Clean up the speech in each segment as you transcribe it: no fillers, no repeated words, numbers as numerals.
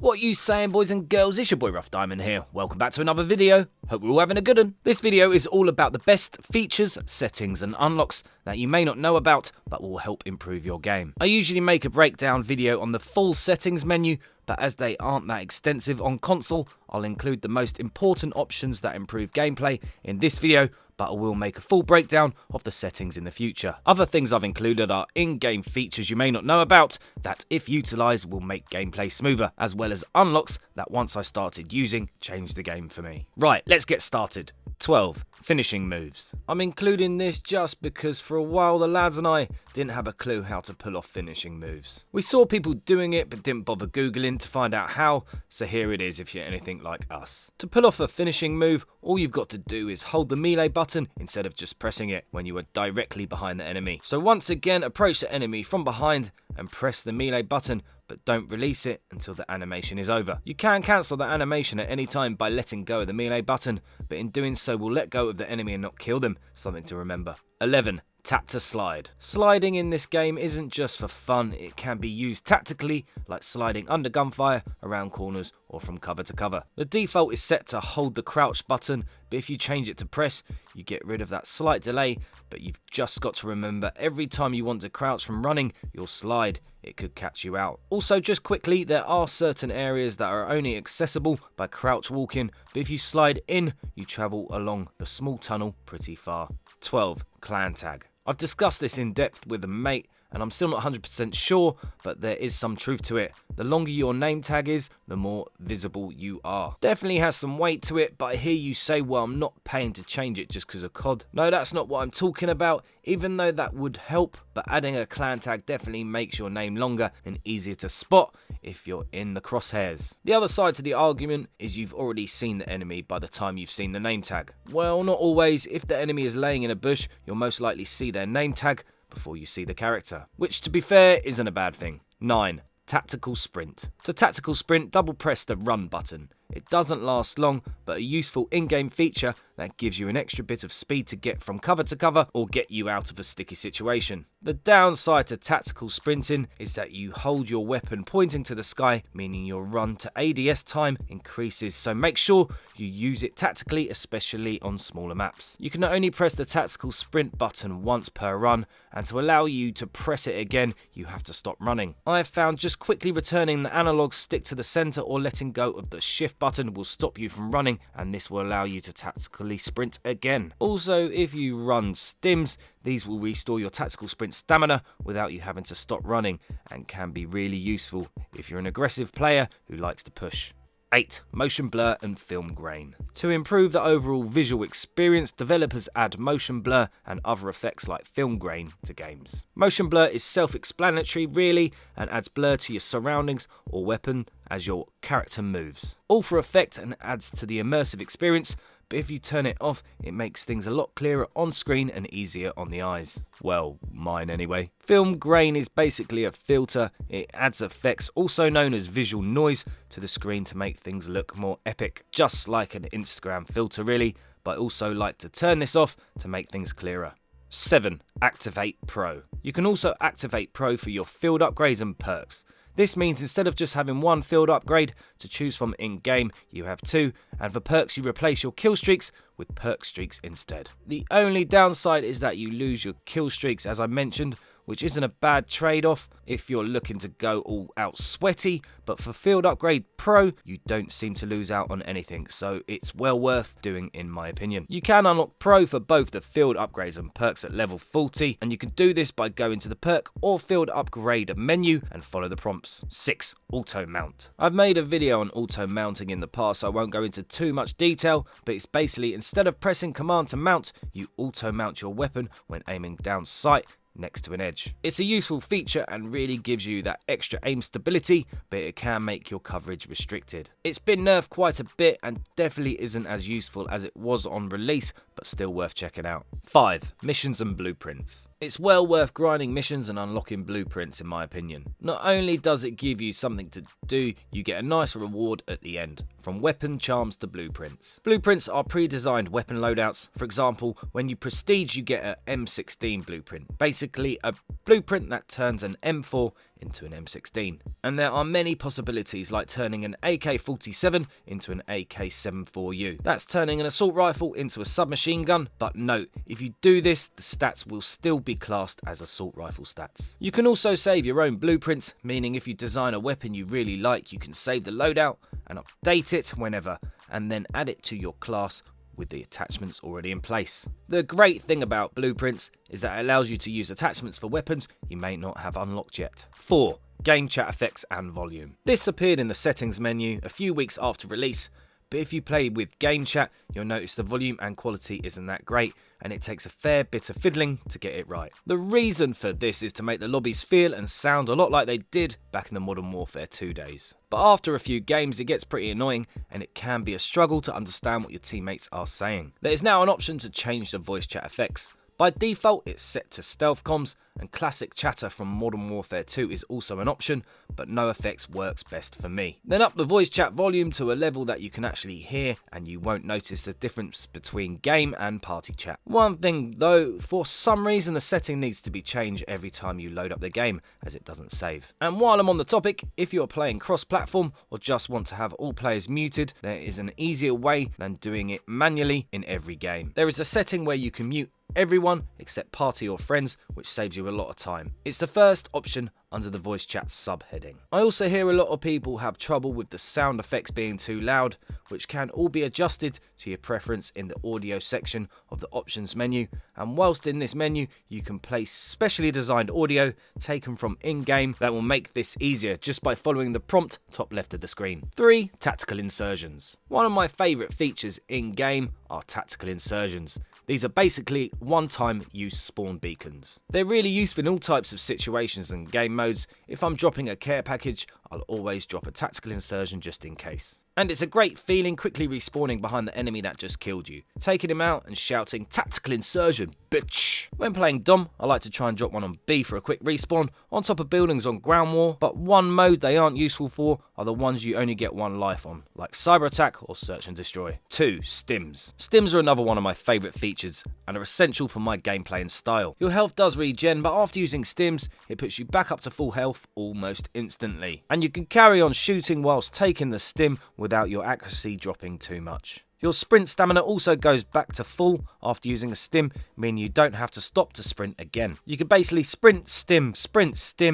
What you saying, boys and girls? It's your boy Rough Diamond here. Welcome back to another video. Hope we're all having a good one. This video is all about the best features, settings and unlocks that you may not know about but will help improve your game. I usually make a breakdown video on the full settings menu, but as they aren't that extensive on console, I'll include the most important options that improve gameplay in this video, but I will make a full breakdown of the settings in the future. Other things I've included are in-game features you may not know about that, if utilised, will make gameplay smoother, as well as unlocks that once I started using, changed the game for me. Right, let's get started. 12. Finishing moves. I'm including this just because for a while the lads and I didn't have a clue how to pull off finishing moves. We saw people doing it but didn't bother googling to find out how, so here it is if you're anything like us. To pull off a finishing move, all you've got to do is hold the melee button instead of just pressing it when you are directly behind the enemy. So once again, approach the enemy from behind and press the melee button, but don't release it until the animation is over. You can cancel the animation at any time by letting go of the melee button, but in doing so will let go of the enemy and not kill them, something to remember. 11. Tap to slide. Sliding in this game isn't just for fun, it can be used tactically, like sliding under gunfire, around corners, or from cover to cover. The default is set to hold the crouch button, but if you change it to press, you get rid of that slight delay, but you've just got to remember every time you want to crouch from running, you'll slide. It could catch you out. Also, just quickly, there are certain areas that are only accessible by crouch walking, but if you slide in, you travel along the small tunnel pretty far. 12. Clan tag. I've discussed this in depth with a mate, and I'm still not 100% sure, but there is some truth to it. The longer your name tag is, the more visible you are. Definitely has some weight to it, but I hear you say, well, I'm not paying to change it just because of COD. No, that's not what I'm talking about, even though that would help, but adding a clan tag definitely makes your name longer and easier to spot if you're in the crosshairs. The other side to the argument is you've already seen the enemy by the time you've seen the name tag. Well, not always. If the enemy is laying in a bush, you'll most likely see their name tag before you see the character, which to be fair isn't a bad thing. 9. Tactical sprint. To tactical sprint, double press the run button. It doesn't last long, but a useful in-game feature that gives you an extra bit of speed to get from cover to cover or get you out of a sticky situation. The downside to tactical sprinting is that you hold your weapon pointing to the sky, meaning your run to ADS time increases, so make sure you use it tactically, especially on smaller maps. You can only press the tactical sprint button once per run, and to allow you to press it again, you have to stop running. I have found just quickly returning the analog stick to the center or letting go of the shift button will stop you from running, and this will allow you to tactically sprint again. Also, if you run stims, these will restore your tactical sprint stamina without you having to stop running, and can be really useful if you're an aggressive player who likes to push. 8. Motion blur and film grain. To improve the overall visual experience, developers add motion blur and other effects like film grain to games. Motion blur is self-explanatory really, and adds blur to your surroundings or weapon as your character moves. All for effect and adds to the immersive experience, but if you turn it off, it makes things a lot clearer on screen and easier on the eyes. Well, mine anyway. Film grain is basically a filter. It adds effects, also known as visual noise, to the screen to make things look more epic. Just like an Instagram filter really, but I also like to turn this off to make things clearer. 7. Activate Pro. You can also activate Pro for your field upgrades and perks. This means instead of just having one field upgrade to choose from in-game, you have two, and for perks you replace your kill streaks with perk streaks instead. The only downside is that you lose your kill streaks, as I mentioned, which isn't a bad trade-off if you're looking to go all out sweaty, but for Field Upgrade Pro, you don't seem to lose out on anything, so it's well worth doing in my opinion. You can unlock Pro for both the field upgrades and perks at level 40, and you can do this by going to the perk or field upgrade menu and follow the prompts. 6. Auto mount. I've made a video on auto mounting in the past, so I won't go into too much detail, but it's basically instead of pressing command to mount, you auto mount your weapon when aiming down sight next to an edge. It's a useful feature and really gives you that extra aim stability, but it can make your coverage restricted. It's been nerfed quite a bit and definitely isn't as useful as it was on release, but still worth checking out. 5. Missions and blueprints. It's well worth grinding missions and unlocking blueprints in my opinion. Not only does it give you something to do, you get a nice reward at the end, from weapon charms to blueprints. Blueprints are pre-designed weapon loadouts. For example, when you prestige you get a M16 blueprint, basically a blueprint that turns an M4 into an M16. And there are many possibilities, like turning an AK-47 into an AK-74U. That's turning an assault rifle into a submachine gun, but note, if you do this, the stats will still be classed as assault rifle stats. You can also save your own blueprints, meaning if you design a weapon you really like, you can save the loadout and update it whenever, and then add it to your class with the attachments already in place. The great thing about blueprints is that it allows you to use attachments for weapons you may not have unlocked yet. 4. Game chat effects and volume. This appeared in the settings menu a few weeks after release, but if you play with game chat, you'll notice the volume and quality isn't that great, and it takes a fair bit of fiddling to get it right. The reason for this is to make the lobbies feel and sound a lot like they did back in the Modern Warfare 2 days. But after a few games it gets pretty annoying, and it can be a struggle to understand what your teammates are saying. There is now an option to change the voice chat effects. By default, it's set to stealth comms, and classic chatter from Modern Warfare 2 is also an option, but no effects works best for me. Then up the voice chat volume to a level that you can actually hear, and you won't notice the difference between game and party chat. One thing though, for some reason the setting needs to be changed every time you load up the game, as it doesn't save. And while I'm on the topic, if you're playing cross-platform or just want to have all players muted, there is an easier way than doing it manually in every game. There is a setting where you can mute everyone except party or friends, which saves you a lot of time. It's the first option under the voice chat subheading. I also hear a lot of people have trouble with the sound effects being too loud, which can all be adjusted to your preference in the audio section of the options menu, and whilst in this menu you can place specially designed audio taken from in-game that will make this easier just by following the prompt top left of the screen. 3. Tactical insertions. One of my favourite features in-game are tactical insertions. These are basically one-time use spawn beacons. They're really useful in all types of situations and game modes. If I'm dropping a care package, I'll always drop a tactical insertion just in case. And it's a great feeling quickly respawning behind the enemy that just killed you, taking him out and shouting, "Tactical insertion, bitch!" When playing Dom, I like to try and drop one on B for a quick respawn, on top of buildings on ground war, but one mode they aren't useful for are the ones you only get one life on, like cyber attack or search and destroy. 2. Stims. Stims are another one of my favourite features, and are essential for my gameplay and style. Your health does regen, but after using Stims, it puts you back up to full health almost instantly. And you can carry on shooting whilst taking the Stim without your accuracy dropping too much. Your sprint stamina also goes back to full after using a stim, meaning you don't have to stop to sprint again. You can basically sprint, stim,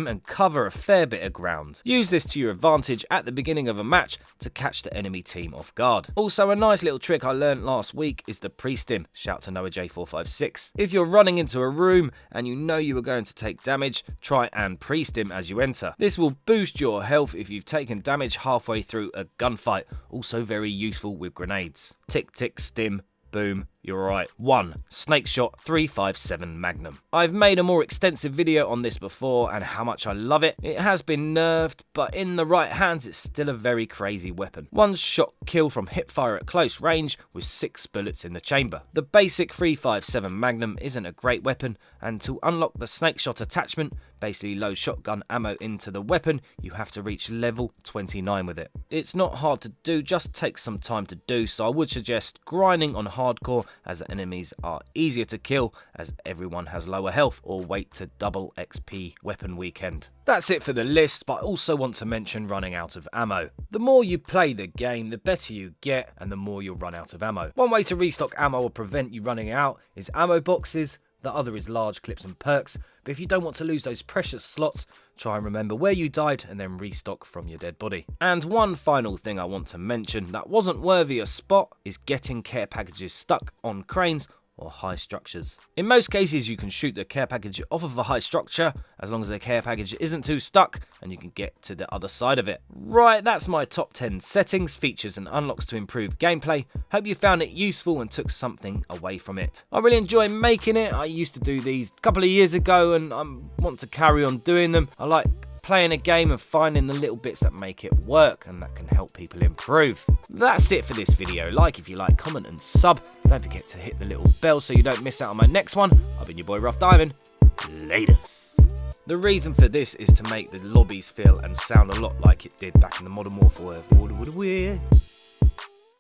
and cover a fair bit of ground. Use this to your advantage at the beginning of a match to catch the enemy team off guard. Also, a nice little trick I learned last week is the pre-stim. Shout to Noah J456. If you're running into a room and you know you are going to take damage, try and pre-stim as you enter. This will boost your health if you've taken damage halfway through a gunfight. Also very useful with grenades. Tick, tick, stim, boom, you're right. 1. Snake Shot 357 Magnum. I've made a more extensive video on this before and how much I love it. It has been nerfed, but in the right hands it's still a very crazy weapon. One shot kill from hipfire at close range with 6 bullets in the chamber. The basic 357 Magnum isn't a great weapon, and to unlock the Snake Shot attachment, basically load shotgun ammo into the weapon, you have to reach level 29 with it. It's not hard to do, just takes some time to do, so I would suggest grinding on hardcore, as the enemies are easier to kill as everyone has lower health, or wait to double XP weapon weekend. That's it for the list, but I also want to mention running out of ammo. The more you play the game, the better you get, and the more you'll run out of ammo. One way to restock ammo or prevent you running out is ammo boxes. The other is large clips and perks, but if you don't want to lose those precious slots, try and remember where you died and then restock from your dead body. And one final thing I want to mention that wasn't worthy a spot is getting care packages stuck on cranes or high structures. In most cases you can shoot the care package off of a high structure as long as the care package isn't too stuck and you can get to the other side of it. Right, that's my top 10 settings, features and unlocks to improve gameplay. Hope you found it useful and took something away from it. I really enjoy making it. I used to do these a couple of years ago and I want to carry on doing them. I like playing a game and finding the little bits that make it work and that can help people improve. That's it for this video. Like if you like, comment and sub. Don't forget to hit the little bell so you don't miss out on my next one. I've been your boy Rough Diamond. Laters. The reason for this is to make the lobbies feel and sound a lot like it did back in the Modern Warfare.